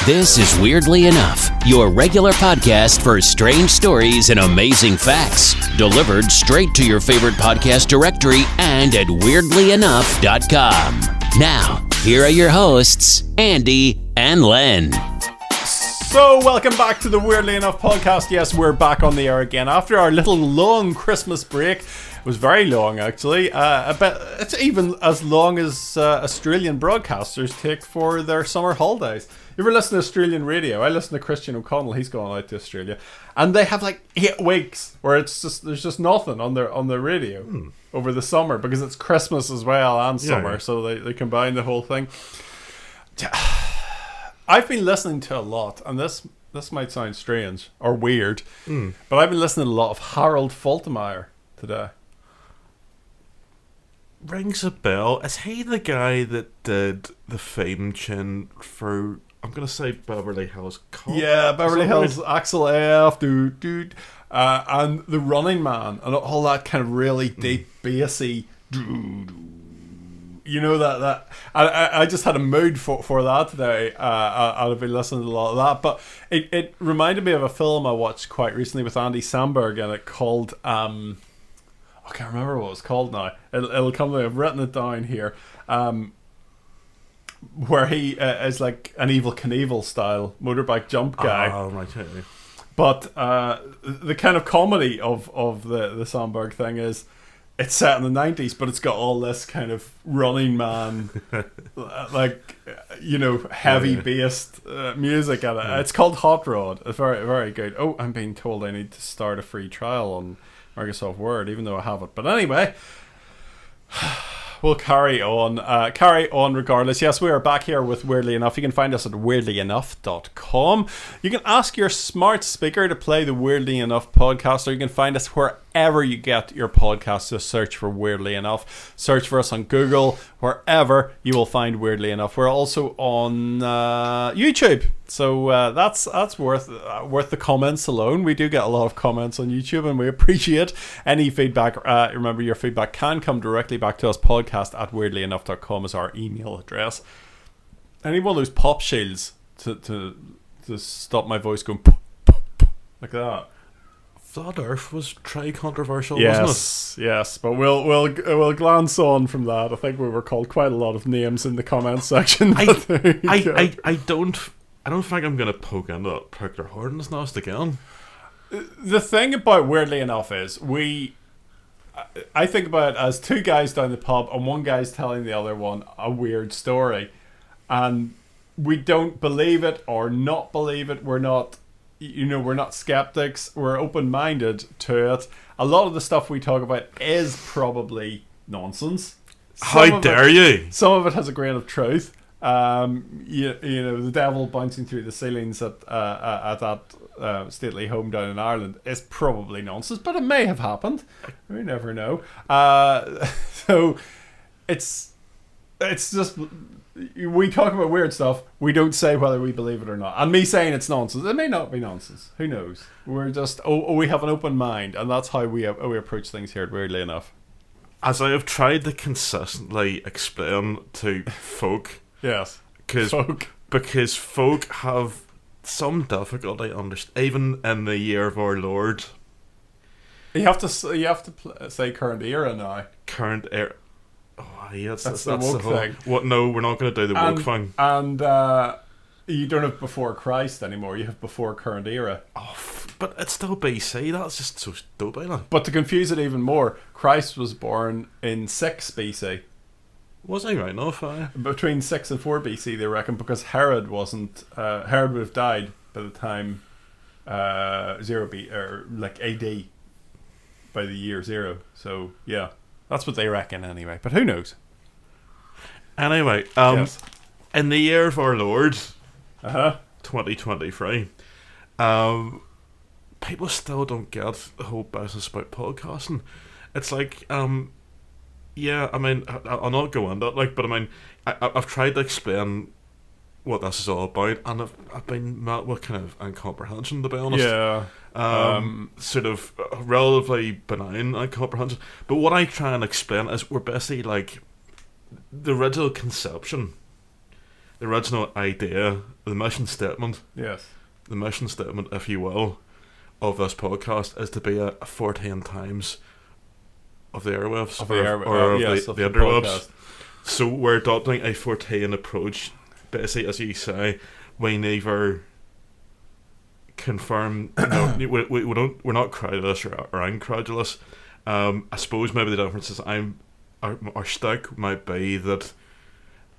This is Weirdly Enough, your regular podcast for strange stories and amazing facts, delivered straight to your favorite podcast directory and at weirdlyenough.com. Now, here are your hosts, Andy and Len. So, welcome back to the Weirdly Enough podcast. Yes, we're back on the air again after our little long Christmas break. It was very long, actually. It's even as long as Australian broadcasters take for their summer holidays. You ever listen to Australian radio? I listen to Christian O'Connell. He's gone out to Australia, and they have like 8 weeks where there's just nothing on their radio over the summer because it's Christmas as well and summer, yeah. So they combine the whole thing. I've been listening to a lot, and this might sound strange or weird, but I've been listening to a lot of Harold Faltermeyer today. Rings a bell. Is he the guy that did the theme tune for, I'm going to say, Beverly Hills Cop? Yeah, Beverly Hills, Axel F, dude, and The Running Man, and all that kind of really deep, bassy, you know, that I just had a mood for that today. I've been listening to a lot of that, but it reminded me of a film I watched quite recently with Andy Samberg, and it called I can't remember what it's called now. It'll come to me. I've written it down here. Where he is like an Evel Knievel style motorbike jump guy. Oh, right. But the kind of comedy of the Samberg thing is it's set in the 90s, but it's got all this kind of Running Man, like, you know, heavy based music in it. It's called Hot Rod. It's very, very good. Oh, I'm being told I need to start a free trial on Microsoft Word, even though I have it. But anyway, we'll carry on regardless. Yes, we are back here with Weirdly Enough. You can find us at weirdlyenough.com. You can ask your smart speaker to play the Weirdly Enough podcast, or you can find us wherever you get your podcasts. Just search for Weirdly Enough. Search for us on Google. Wherever you will find Weirdly Enough. We're also on YouTube. So that's worth the comments alone. We do get a lot of comments on YouTube, and we appreciate any feedback. Remember, your feedback can come directly back to us. Podcast at weirdlyenough.com is our email address. I need one of those pop shields to stop my voice going like that. Flat Earth was controversial, wasn't it? Yes, but we'll glance on from that. I think we were called quite a lot of names in the comments section. I don't think I'm going to poke into that particular hornet's nest again. The thing about Weirdly Enough is I think about it as two guys down the pub, and one guy's telling the other one a weird story, and we don't believe it or not believe it. We're not skeptics. We're open-minded to it. A lot of the stuff we talk about is probably nonsense. How dare you? Some of it has a grain of truth. You know, the devil bouncing through the ceilings at that stately home down in Ireland is probably nonsense, but it may have happened. We never know. So it's just, we talk about weird stuff. We don't say whether we believe it or not. And me saying it's nonsense, it may not be nonsense. Who knows? We're just we have an open mind, and that's how we approach things here. Weirdly enough, as I have tried to consistently explain to folk. Yes, because folk have some difficulty even in the year of our Lord. You have to say current era now. Current era. Oh, yes, that's the woke thing. What? No, we're not going to do the woke thing. And you don't have before Christ anymore. You have before current era. Oh, but it's still BC. That's just so stupid. But to confuse it even more, Christ was born in 6 BC. Was he right enough? Between 6 and 4 BC, they reckon, because Herod wasn't. Herod would have died by the time 0 B or like AD by the year 0. So yeah, that's what they reckon anyway. But who knows? Anyway, yes. In the year of our Lord, 2023, people still don't get the whole business about podcasting. It's like yeah, I mean, I'll not go into it, but I mean, I've tried to explain what this is all about, and I've been met with kind of incomprehension, to be honest. Yeah. Sort of relatively benign incomprehension. But what I try and explain is we're basically like the original conception the original idea, the mission statement, Yes. if you will, of this podcast is to be a 14 times of the airwaves, Of or the of the the interwebs. podcast. So we're adopting a 14 approach. Basically, as you say, we neither confirm, we don't, we're not credulous or incredulous. I suppose maybe the difference is our stick might be that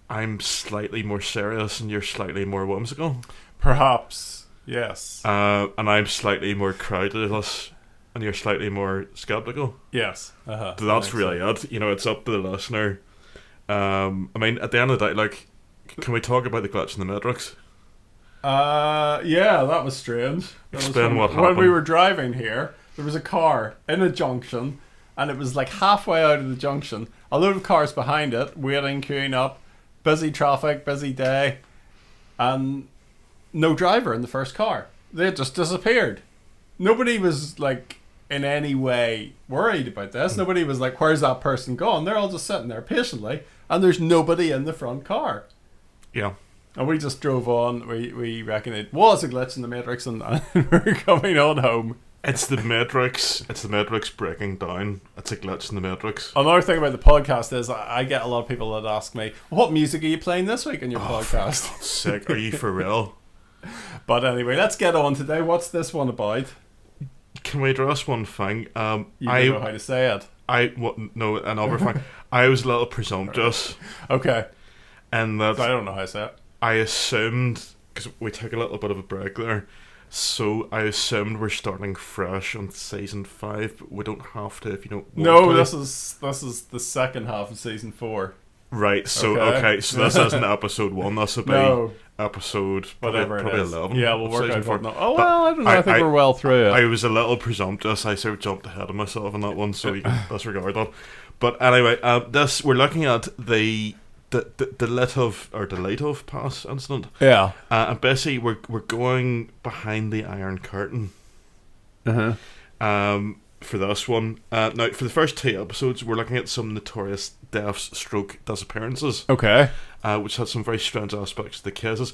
I'm slightly more serious and you're slightly more whimsical. Perhaps. Yes. And I'm slightly more credulous and you're slightly more skeptical. Yes. So that's really it. You know, it's up to the listener. I mean, at the end of the day, like, can we talk about the glitch in the Matrix? Yeah, that was strange. Explain what When we happened. were driving here, there was a car in a junction, and it was like halfway out of the junction. A load of cars behind it, waiting, queuing up, busy traffic, busy day, and no driver in the first car. They had just disappeared. Nobody was like in any way worried about this. Nobody was like, "Where's that person gone?" They're all just sitting there patiently, and there's nobody in the front car. Yeah. And we just drove on. We reckon it was a glitch in the Matrix, and we're coming on home. It's the Matrix. It's the Matrix breaking down. It's a glitch in the Matrix. Another thing about the podcast is I get a lot of people that ask me, "What music are you playing this week in your podcast?" Sick. Are you for real? But anyway, let's get on today. What's this one about? Can we address one thing? You don't know how to say it. No, another thing. I was a little presumptuous Okay. in that I don't know how to say it. I assumed, because we took a little bit of a break there, so I assumed we're starting fresh on season 5, but we don't have to if you don't want No, to. this is the second half of season 4. Right, so Okay. so this isn't episode 1, this will be No, episode whatever probably it is. 11. Yeah, we'll work season out 4. what. No. Oh well, I don't know. I think we're well through it. I was a little presumptuous. I sort of jumped ahead of myself on that one, so you can disregard that. But anyway, this we're looking at the Dyatlov Pass Incident, Yeah. and basically we're going behind the Iron Curtain. For this one, now for the first 2 episodes, we're looking at some notorious deaths, stroke disappearances, Okay. which had some very strange aspects to the cases.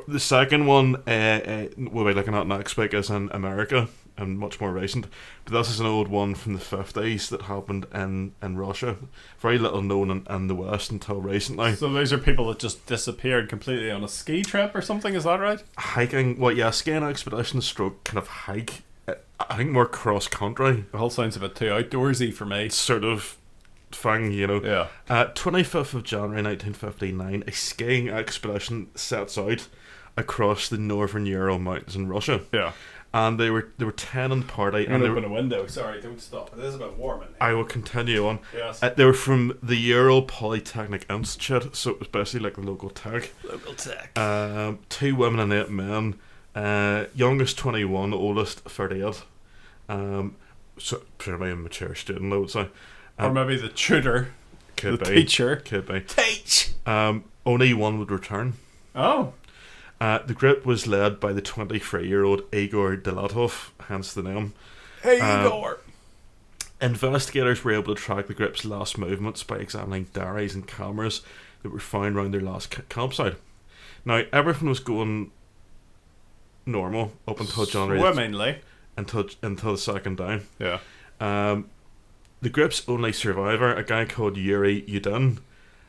The second one we'll be looking at next week is in America and much more recent, but this is an old one from the 50s that happened in Russia. Very little known in the West until recently. So these are people that just disappeared completely on a ski trip or something. Is that right? Hiking, well, yeah, skiing expedition, stroke kind of hike. I think more cross country The whole sounds a bit too outdoorsy for me. sort of thing, you know. Yeah. 25th of January 1959, a skiing expedition sets out across the northern Ural Mountains in Russia, Yeah. and they were 10 in party, I'm and gonna they open were, a window. Sorry, don't stop. It is a bit warm in here. I will continue on. Yes. They were from the Ural Polytechnic Institute, so it was basically like the local tech. Local tech. 2 women and 8 men. Youngest 21, oldest 38. So presumably a mature student, I would say. Or maybe the tutor, Could the be. teacher. Could be. Teach. Only one would return. Oh. The group was led by the 23-year-old Igor Dyaltov, hence the name. Hey, Igor. Investigators were able to track the group's last movements by examining diaries and cameras that were found around their last campsite. Now, everything was going normal up until January, Swimmingly. until the second down. Yeah. The group's only survivor, a guy called Yuri Yudin,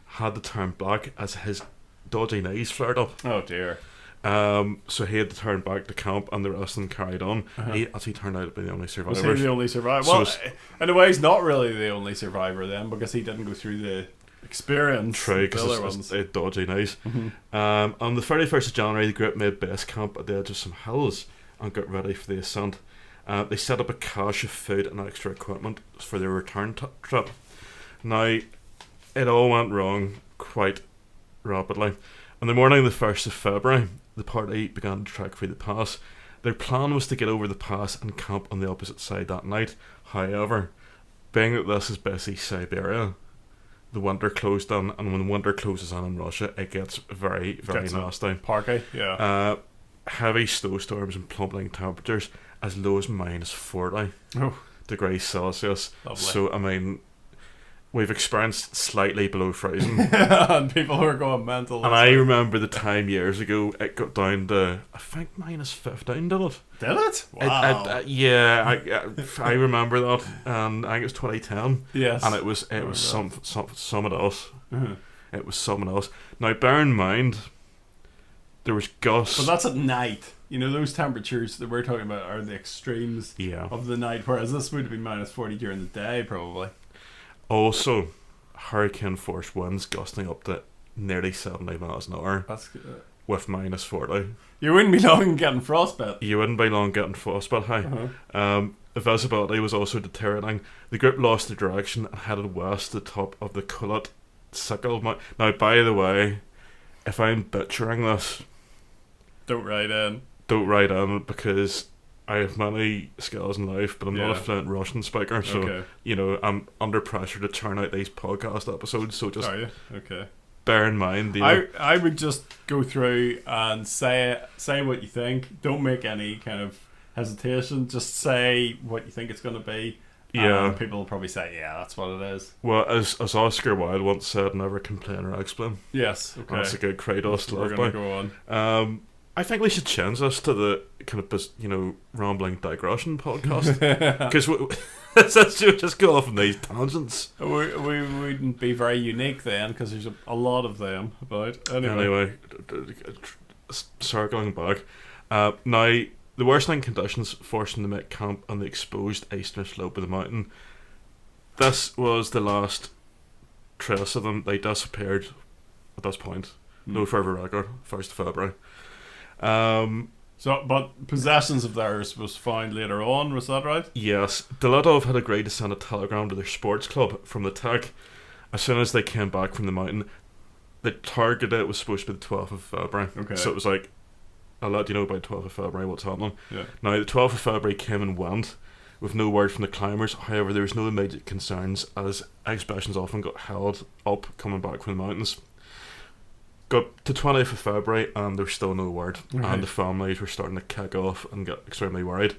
had to turn back as his dodgy knees flared up. Oh dear. So he had to turn back to camp, and the rest of them carried on. He actually turned out to be the only Was survivor. he the only survivor? So Well, it's- in a way, he's not really the only survivor then, because he didn't go through the experience. True, the other because ones. they had dodgy knees. On the 31st of January, the group made base camp at the edge of some hills and got ready for the ascent. They set up a cache of food and extra equipment for their return trip. Now, it all went wrong quite rapidly. On the morning of the 1st of February, the party began to trek through the pass. Their plan was to get over the pass and camp on the opposite side that night. However, being that this is basically Siberia, the winter closed in, and when winter closes in Russia, it gets very, very Gets nasty. Parky, yeah. Heavy snowstorms and plummeting temperatures as low as minus 40 Oh. degrees Celsius. Lovely. So, I mean, we've experienced slightly below freezing. And people were going mental. And I remember the time years ago it got down to, I think, -15, did it? Did it? Wow. I remember that, and I think it was 2010. Yes. And it was something else. Uh-huh. It was something else. Now, bear in mind, there was gusts. But that's at night. You know, those temperatures that we're talking about are the extremes of the night, whereas this would have been -40 during the day, probably. Also, hurricane force winds gusting up to nearly 70 miles an hour. That's good. With -40. You wouldn't be long getting frostbite. You wouldn't be long getting frostbite, hey. Uh-huh. Visibility was also deteriorating. The group lost the direction and headed west to the top of the Cullet Sickle Mountain. Now, by the way, if I'm butchering this, don't write in. Don't write in, because I have many skills in life, but I'm not a fluent Russian speaker, so you know, I'm under pressure to churn out these podcast episodes. So just bear in mind. I would just go through and say what you think. Don't make any kind of hesitation. Just say what you think it's going to be. Yeah, and people will probably say, "Yeah, that's what it is." Well, as Oscar Wilde once said, "Never complain or explain." Yes, okay. That's a good Kratos to live by. We're going to go on. I think we should change this to the kind of, you know, rambling digression podcast, because let's just go off on these tangents. We wouldn't be very unique then, because there's a lot of them about. Anyway, circling back, now the worsening conditions forced them to make camp on the exposed eastern slope of the mountain. This was the last trace of them. They disappeared at this point. No further record. 1st of February. But possessions of theirs was found later on, was that right? Yes. Dyaltov had agreed to send a telegram to their sports club from the attack. As soon as they came back from the mountain, the target date was supposed to be the 12th of February. Okay. So it was like, I'll let you know by 12th of February what's happening. Yeah. Now, the 12th of February came and went with no word from the climbers. However, there was no immediate concerns, as expeditions often got held up coming back from the mountains. Got to 20th of February and there was still no word, and the families were starting to kick off and get extremely worried.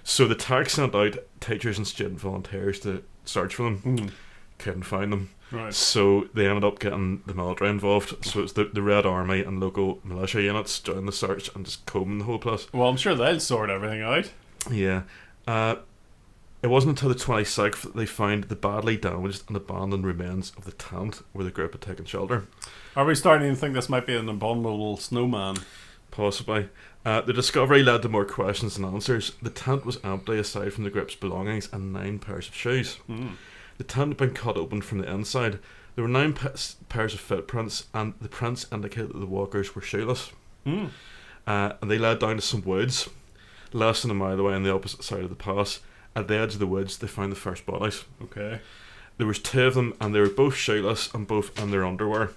So the TAC sent out teachers and student volunteers to search for them. Couldn't find them. Right. So they ended up getting the military involved. So it's the Red Army and local militia units joined the search and just combing the whole place. Well, I'm sure they'll sort everything out. Yeah. It wasn't until the 26th that they found the badly damaged and abandoned remains of the tent where the group had taken shelter. Are we starting to think this might be an abominable snowman? Possibly. The discovery led to more questions than answers. The tent was empty aside from the group's belongings and 9 pairs of shoes. The tent had been cut open from the inside. There were 9 pairs of footprints, and the prints indicated that the walkers were shoeless. And they led down to some woods, less than a mile away on the opposite side of the pass. At the edge of the woods, they found the first bodies. Okay. There was 2 of them, and they were both shoeless and both in their underwear.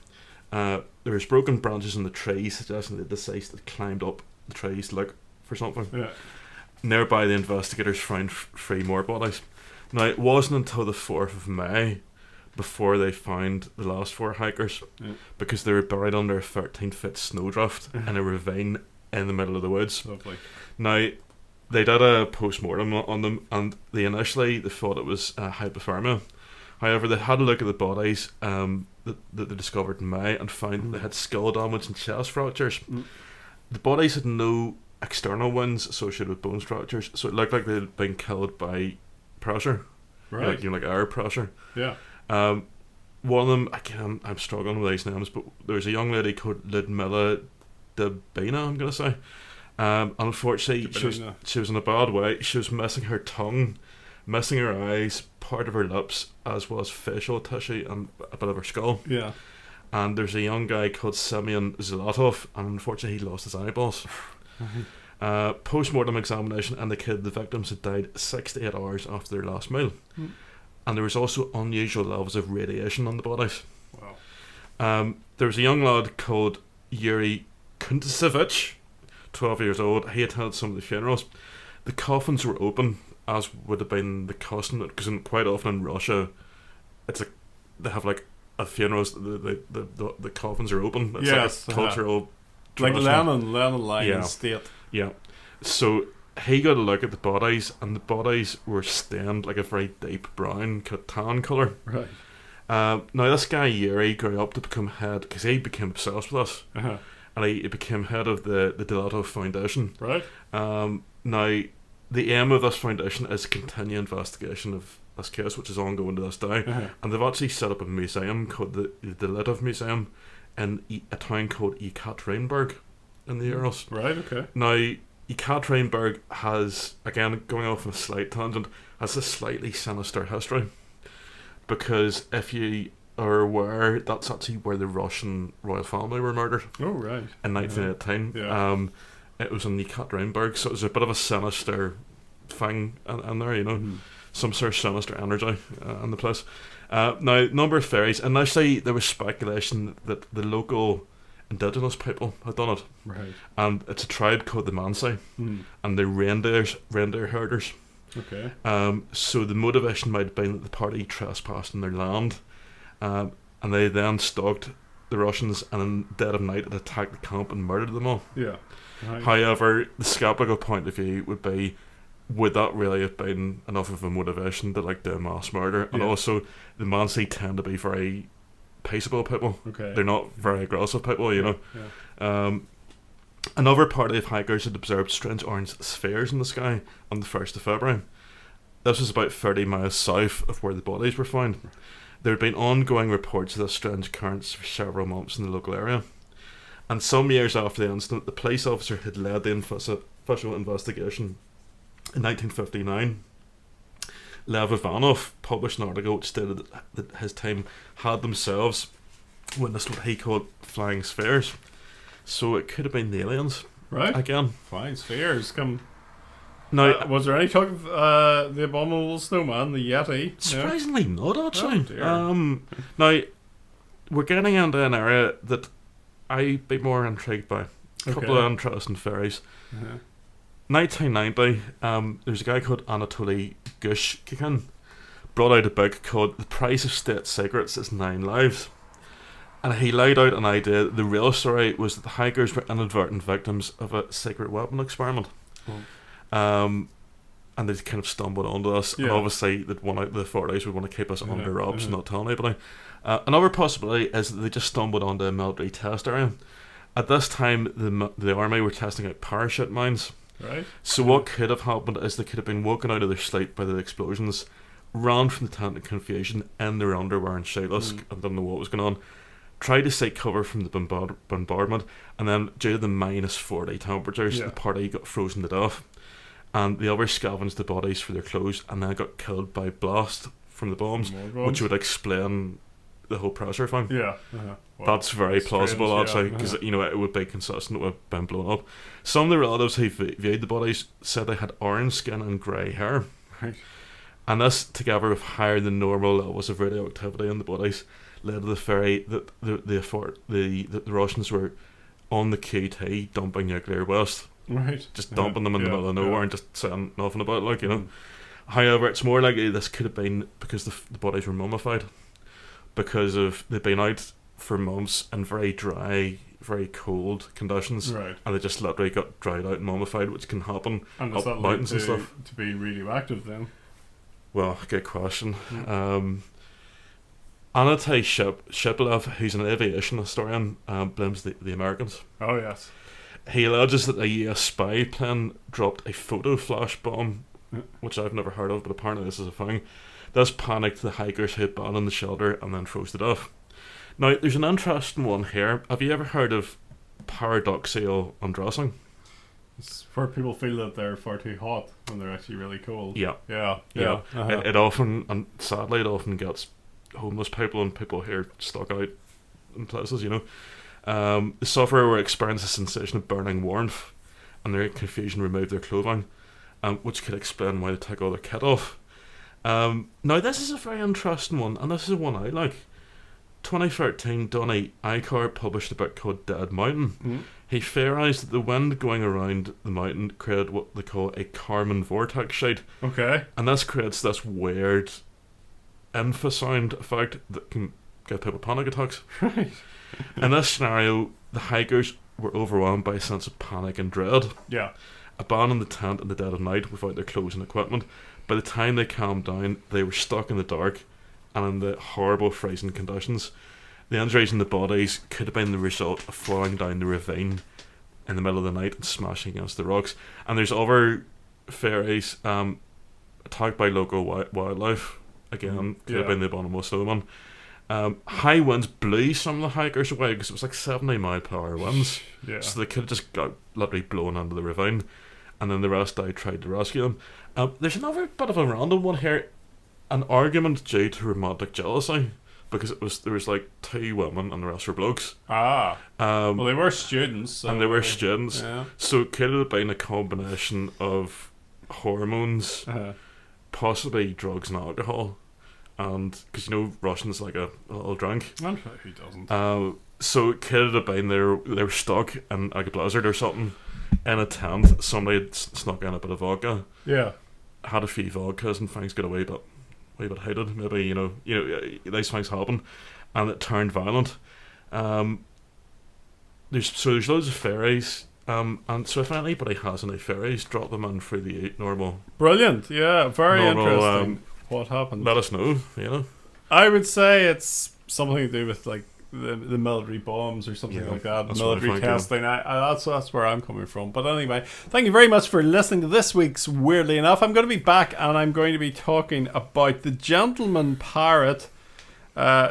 There was broken branches in the trees, suggesting that the deceased had climbed up the trees to look for something. Yeah. Nearby, the investigators found 3 more bodies. Now, it wasn't until the 4th of May before they found the last 4 hikers, because they were buried under a 13-foot snowdrift in a ravine in the middle of the woods. Lovely. Now, they did a post-mortem on them, and they thought it was hypothermia. However, they had a look at the bodies that they discovered in May and found that they had skull damage and chest fractures. The bodies had no external wounds associated with bone fractures, so it looked like they had been killed by pressure, right? Like air pressure. Yeah. One of them, again, I'm struggling with these names, but there was a young lady called Lyudmila Dubina, I'm going to say. Unfortunately, she was in a bad way. She was missing her tongue, missing her eyes, part of her lips, as well as facial tissue and a bit of her skull. Yeah. And there's a young guy called Semyon Zlatov, and unfortunately he lost his eyeballs. Post-mortem examination indicated the victims had died 6 to 8 hours after their last meal. And there was also unusual levels of radiation on the bodies. Wow. There was a young lad called Yuri Kuntsevich, 12 years old. He attended some of the funerals. The coffins were open, as would have been the custom, because quite often in Russia, it's like they have like at funerals the coffins are open. It's yes, like a cultural like Lenin lying in state. Yeah. So he got a look at the bodies, and the bodies were stained like a very deep brown, tan colour. Right. Now this guy Yuri grew up to become head, because he became obsessed with us, and he became head of the Dyaltov Foundation. Right. Now the aim of this foundation is to continue investigation of this case, which is ongoing to this day, and they've actually set up a museum called the Dyaltov Museum in a town called Ekaterinburg in the Urals. Right. Okay. Now Ekaterinburg has, again going off on a slight tangent, has a slightly sinister history, because if you are aware, that's actually where the Russian royal family were murdered. Oh, right. In 1918. Yeah. It was in Ekaterinburg, so it was a bit of a sinister thing in there, you know, some sort of sinister energy in the place. Now, number of theories. Initially, there was speculation that the local indigenous people had done it. Right. And it's a tribe called the Mansi, and they're reindeer herders. Okay. So the motivation might have been that the party trespassed on their land, and they then stalked the Russians, and in dead of night it attacked the camp and murdered them all. Yeah. Right. However, the skeptical point of view would be, would that really have been enough of a motivation to do a mass murder? And also, the Mansi tend to be very peaceable people. Okay. They're not very aggressive people, you know. Yeah. Another party of hikers had observed strange orange spheres in the sky on the 1st of February. This was about 30 miles south of where the bodies were found. There had been ongoing reports of this strange occurrence for several months in the local area. And some years after the incident, the police officer had led the official investigation. In 1959, Lev Ivanov published an article which stated that his team had themselves witnessed what he called flying spheres. So it could have been the aliens. Right. Again. Flying spheres. Come. Now, Was there any talk of the abominable snowman, the Yeti? surprisingly not, actually. Oh, dear. Now, we're getting into an area that I'd be more intrigued by. A couple of interesting theories. 1990, there's a guy called Anatoly Gushkin brought out a book called The Price of State Secrets is 9 Lives. And he laid out an idea that the real story was that the hikers were inadvertent victims of a secret weapon experiment. And they kind of stumbled onto this. And obviously that one out of the authorities would want to keep us under wraps and not tell anybody. Another possibility is that they just stumbled onto a military test area. At this time, the army were testing out parachute mines. Right. So what could have happened is they could have been woken out of their sleep by the explosions, ran from the tent in confusion in their underwear and shoeless, and didn't know what was going on, tried to seek cover from the bombardment, and then due to the minus 40 temperatures, the party got frozen to death, and the others scavenged the bodies for their clothes and then got killed by blast from the bombs, which would explain the whole pressure thing. Yeah. Well, that's very plausible, actually, because it would be consistent with being blown up. Some of the relatives who viewed the bodies said they had orange skin and grey hair. Right. And this, together with higher than normal levels of radioactivity in the bodies, led to the theory that the Russians were on the QT dumping nuclear waste. Right. Just dumping them in the middle of nowhere and just saying nothing about it, you know. However, it's more likely this could have been because the bodies were mummified. Because they've been out for months in very dry, very cold conditions, and they just literally got dried out and mummified, which can happen up mountains and stuff. To be radioactive then? Well, good question. Anatoly Shiplev, who's an aviation historian, blames the Americans. Oh yes. He alleges that a US spy plane dropped a photo flash bomb, which I've never heard of, but apparently this is a thing. This panicked the hikers who had abandoned the shelter and then froze to death. Now, there's an interesting one here. Have you ever heard of paradoxical undressing? It's where people feel that they're far too hot when they're actually really cold. Yeah. It often, and sadly, it often gets homeless people and people here stuck out in places, you know. The sufferer will experience a sensation of burning warmth, and their confusion remove their clothing, which could explain why they take all their kit off. Now this is a very interesting one, and this is one I like. 2013, Donny Icar published a book called Dead Mountain. He theorised that the wind going around the mountain created what they call a Kármán vortex sheet. Okay. And this creates this weird infrasound effect that can give people panic attacks. Right. In this scenario, the hikers were overwhelmed by a sense of panic and dread. Yeah. Abandoned the tent in the dead of night without their clothes and equipment. By the time they calmed down, they were stuck in the dark, and in the horrible freezing conditions. The injuries in the bodies could have been the result of falling down the ravine in the middle of the night and smashing against the rocks. And there's other ferries attacked by local wildlife. Again, could have been the abominable one. High winds blew some of the hikers away because it was like 70-mile-per-hour winds. So they could have just got literally blown into the ravine, and then the rest died tried to rescue them. There's another bit of a random one here. An argument due to romantic jealousy, because there was like 2 women and the rest were blokes. Well, they were students. So and they were students. Yeah. So it could have been a combination of hormones, possibly drugs and alcohol. And because Russians like a little drink. And who doesn't? So it could have been they were stuck in like a blizzard or something in a tent. Somebody had snuck in a bit of vodka. Yeah. Had a few vodkas and things got a wee bit heated. Maybe these things happen, and it turned violent. There's loads of ferries. And so if anybody has any ferries, drop them in through the normal. Brilliant. Yeah. Very normal, interesting. What happened? Let us know. I would say it's something to do with like the military bombs or something like that. Military testing. That's where I'm coming from. But anyway, thank you very much for listening to this week's Weirdly Enough. I'm going to be back and I'm going to be talking about the gentleman pirate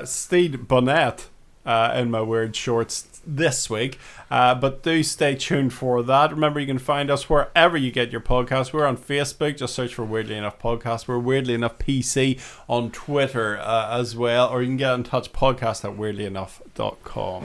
Stede Bonnet in my weird shorts this week. But do stay tuned for that. Remember, you can find us wherever you get your podcasts. We're on Facebook, just search for Weirdly Enough Podcast. We're Weirdly Enough PC on Twitter as well, or you can get in touch, podcast@weirdlyenough.com.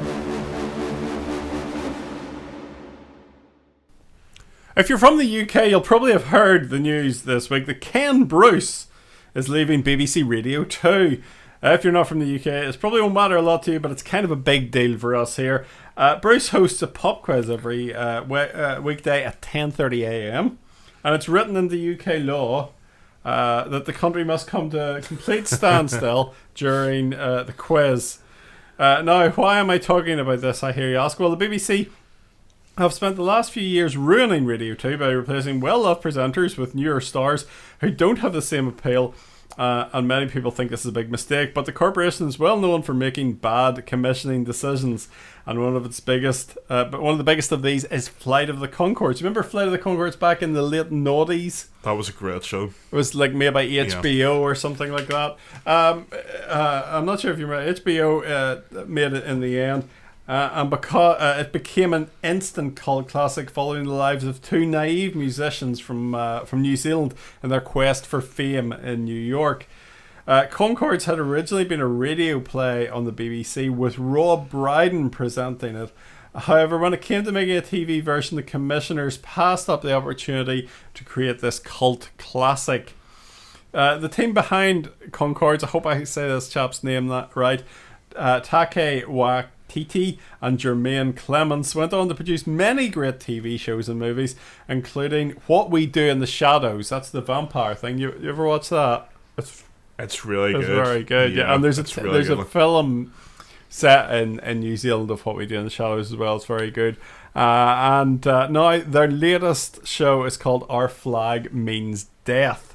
If you're from the UK, you'll probably have heard the news this week that Ken Bruce is leaving BBC Radio 2. If you're not from the UK, it probably won't matter a lot to you, but it's kind of a big deal for us here. Bruce hosts a pop quiz every weekday at 10:30am, and it's written in the UK law that the country must come to a complete standstill during the quiz. Now, why am I talking about this, I hear you ask? Well, the BBC have spent the last few years ruining Radio 2 by replacing well-loved presenters with newer stars who don't have the same appeal. And many people think this is a big mistake, but the corporation is well known for making bad commissioning decisions, and one of the biggest of these is Flight of the Conchords. Remember Flight of the Conchords back in the late noughties? That was a great show. It was like made by HBO or something like that. I'm not sure if you remember. HBO made it in the end. And because it became an instant cult classic, following the lives of 2 naive musicians from New Zealand in their quest for fame in New York. Conchords had originally been a radio play on the BBC with Rob Brydon presenting it. However, when it came to making a TV version, the commissioners passed up the opportunity to create this cult classic. The team behind Conchords, I hope I say this chap's name right, Take Waititi and Jermaine Clements, went on to produce many great TV shows and movies, including What We Do in the Shadows. That's the vampire thing. You ever watch that? It's really good. It's very good. Yeah, and there's a film set in New Zealand of What We Do in the Shadows as well. It's very good. And now their latest show is called Our Flag Means Death.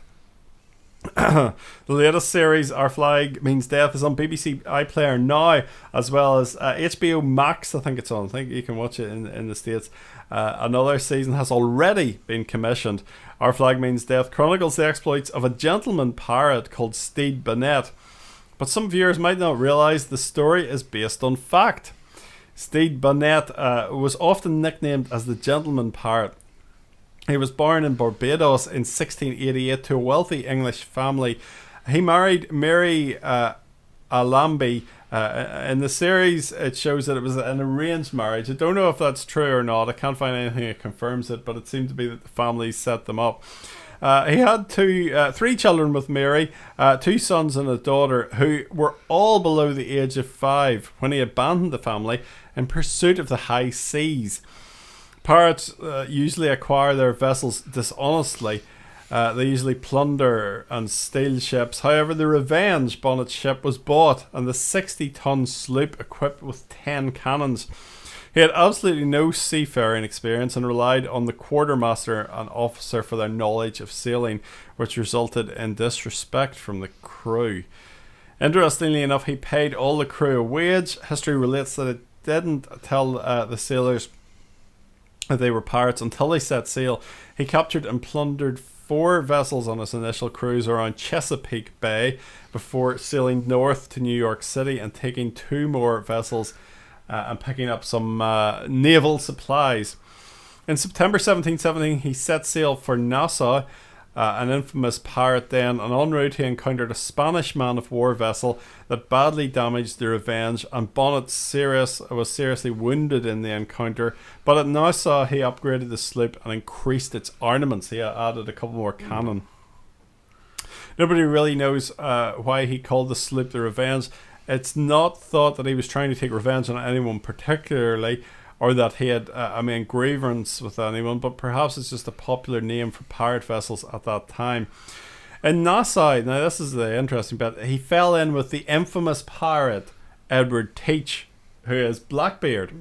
The latest series, Our Flag Means Death, is on BBC iPlayer now, as well as HBO Max. I think it's on. I think you can watch it in the States. Another season has already been commissioned. Our Flag Means Death chronicles the exploits of a gentleman pirate called Stede Bonnet, but some viewers might not realise the story is based on fact. Stede Bonnet was often nicknamed as the gentleman pirate. He was born in Barbados in 1688 to a wealthy English family. He married Mary Allambie. In the series, it shows that it was an arranged marriage. I don't know if that's true or not. I can't find anything that confirms it, but it seemed to be that the family set them up. He had three children with Mary, 2 sons and a daughter, who were all below the age of 5 when he abandoned the family in pursuit of the high seas. Pirates usually acquire their vessels dishonestly. They usually plunder and steal ships. However, the Revenge Bonnet ship was bought, and the 60-ton sloop equipped with 10 cannons. He had absolutely no seafaring experience and relied on the quartermaster and officer for their knowledge of sailing, which resulted in disrespect from the crew. Interestingly enough, he paid all the crew a wage. History relates that it didn't tell the sailors that they were pirates until they set sail. He captured and plundered 4 vessels on his initial cruise around Chesapeake Bay before sailing north to New York City and taking 2 more vessels and picking up some naval supplies. In September 1717, he set sail for Nassau, an infamous pirate then, and en route he encountered a Spanish man-of-war vessel that badly damaged the Revenge, and Bonnet was seriously wounded in the encounter. But at Nassau he upgraded the sloop and increased its armaments. He added a couple more cannon. Nobody really knows why he called the sloop the Revenge. It's not thought that he was trying to take revenge on anyone particularly, or that he had grievance with anyone, but perhaps it's just a popular name for pirate vessels at that time. In Nassau, now this is the interesting bit, he fell in with the infamous pirate Edward Teach, who is Blackbeard,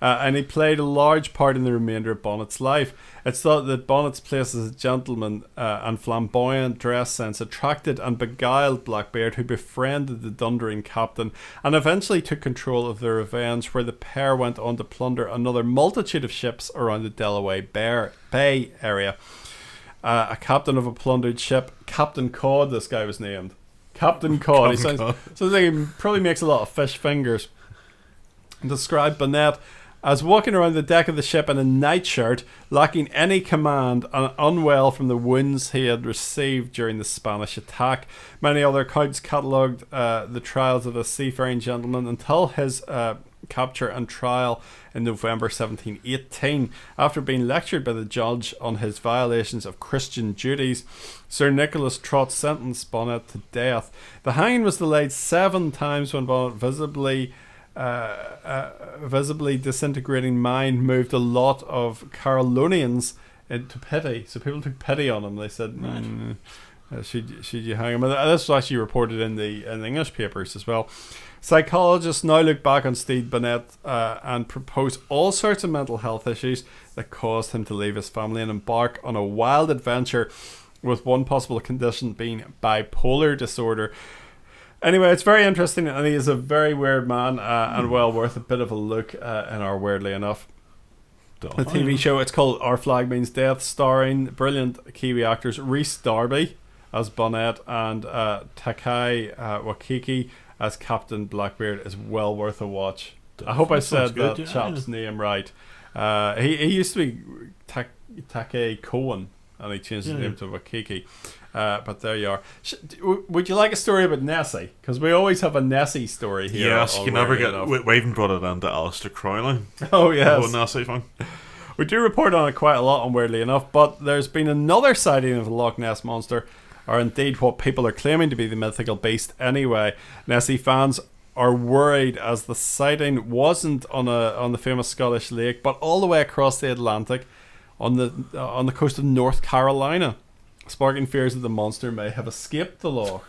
and he played a large part in the remainder of Bonnet's life. It's thought that Bonnet's place as a gentleman and flamboyant dress sense attracted and beguiled Blackbeard, who befriended the dundering captain and eventually took control of the Revenge, where the pair went on to plunder another multitude of ships around the Delaware Bay area. A captain of a plundered ship, Captain Cod, this guy was named. Captain Cod. So he probably makes a lot of fish fingers. Described Bonnet as walking around the deck of the ship in a nightshirt, lacking any command and unwell from the wounds he had received during the Spanish attack. Many other accounts catalogued the trials of the seafaring gentleman until his capture and trial in November 1718. After being lectured by the judge on his violations of Christian duties, Sir Nicholas Trott sentenced Bonnet to death. The hanging was delayed 7 times when Bonnet visibly disintegrating mind moved a lot of Carolinians into pity. So people took pity on him. They said, should you hang him? And this was actually reported in the English papers as well. Psychologists now look back on Stede Bonnet and propose all sorts of mental health issues that caused him to leave his family and embark on a wild adventure, with one possible condition being bipolar disorder. Anyway, it's very interesting, and he is a very weird man, and well worth a bit of a look in our Weirdly Enough. The TV show, it's called Our Flag Means Death, starring brilliant Kiwi actors Rhys Darby as Bonnet and Takai Wakiki as Captain Blackbeard, is well worth a watch. I hope I said that chap's name right. He used to be Take Cohen, and he changed his name to Wakiki. But there you are. Would you like a story about Nessie? Because we always have a Nessie story here. Yes, you never get. We even brought it into Alistair Crowley. Oh yes, the Nessie thing. We do report on it quite a lot, on Weirdly Enough. But there's been another sighting of the Loch Ness monster, or indeed what people are claiming to be the mythical beast. Anyway, Nessie fans are worried as the sighting wasn't on the famous Scottish lake, but all the way across the Atlantic, on the coast of North Carolina, sparking fears that the monster may have escaped the loch.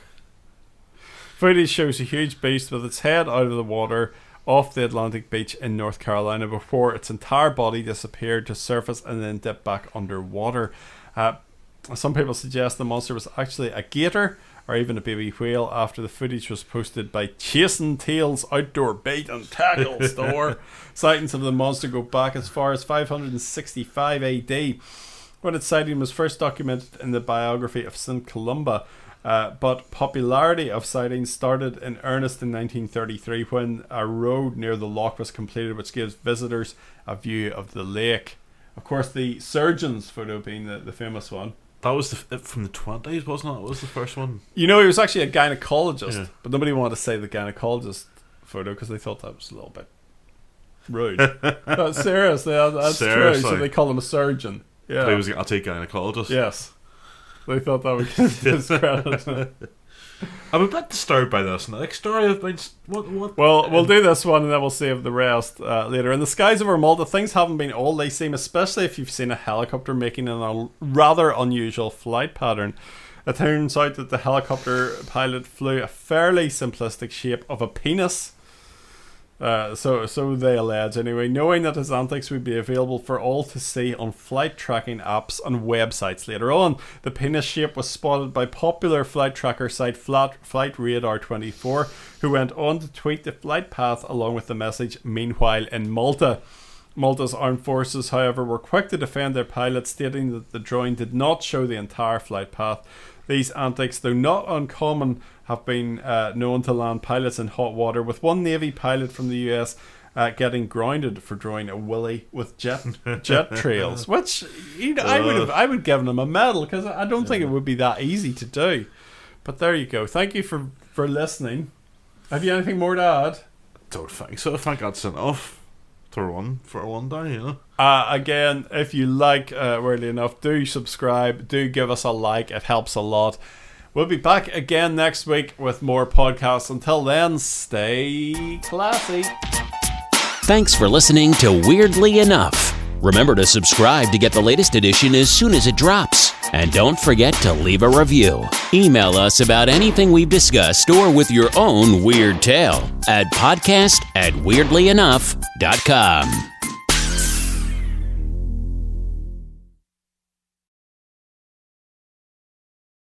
Footage shows a huge beast with its head out of the water off the Atlantic beach in North Carolina before its entire body disappeared to surface and then dipped back underwater. Some people suggest the monster was actually a gator or even a baby whale after the footage was posted by Chasing Tails Outdoor Bait and Tackle Store. Sightings of the monster go back as far as 565 AD, when its sighting was first documented in the biography of St. Columba. But popularity of sightings started in earnest in 1933 when a road near the loch was completed, which gives visitors a view of the lake. Of course, the surgeon's photo being the famous one. That was from the 20s, wasn't it? It was the first one. You know, he was actually a gynecologist, but nobody wanted to say the gynecologist photo because they thought that was a little bit rude. No, seriously, that's true. So they call him a surgeon. Yeah, but he was a gynecologist. Yes, they thought that would discredit. I'm a bit disturbed by this next story. I've been what? Well, we'll do this one and then we'll save the rest later. In the skies over Malta, things haven't been all they seem, especially if you've seen a helicopter making a rather unusual flight pattern. It turns out that the helicopter pilot flew a fairly simplistic shape of a penis. So they allege anyway, knowing that his antics would be available for all to see on flight tracking apps and websites later on. The penis shape was spotted by popular flight tracker site Flight Radar 24, who went on to tweet the flight path along with the message, "Meanwhile in Malta." Malta's armed forces, however, were quick to defend their pilot, stating that the drawing did not show the entire flight path. These antics, though not uncommon, have been known to land pilots in hot water, with one Navy pilot from the US getting grounded for drawing a willy with jet trails, which I would give him a medal, because I don't think it would be that easy to do. But there you go. Thank you for listening. Have you anything more to add? Don't think so. I think that's enough for one day, you know. Again, if you like Weirdly Enough, do subscribe, do give us a like, it helps a lot. We'll be back again next week with more podcasts. Until then, stay classy. Thanks for listening to Weirdly Enough. Remember to subscribe to get the latest edition as soon as it drops. And don't forget to leave a review. Email us about anything we've discussed or with your own weird tale at podcast@weirdlyenough.com.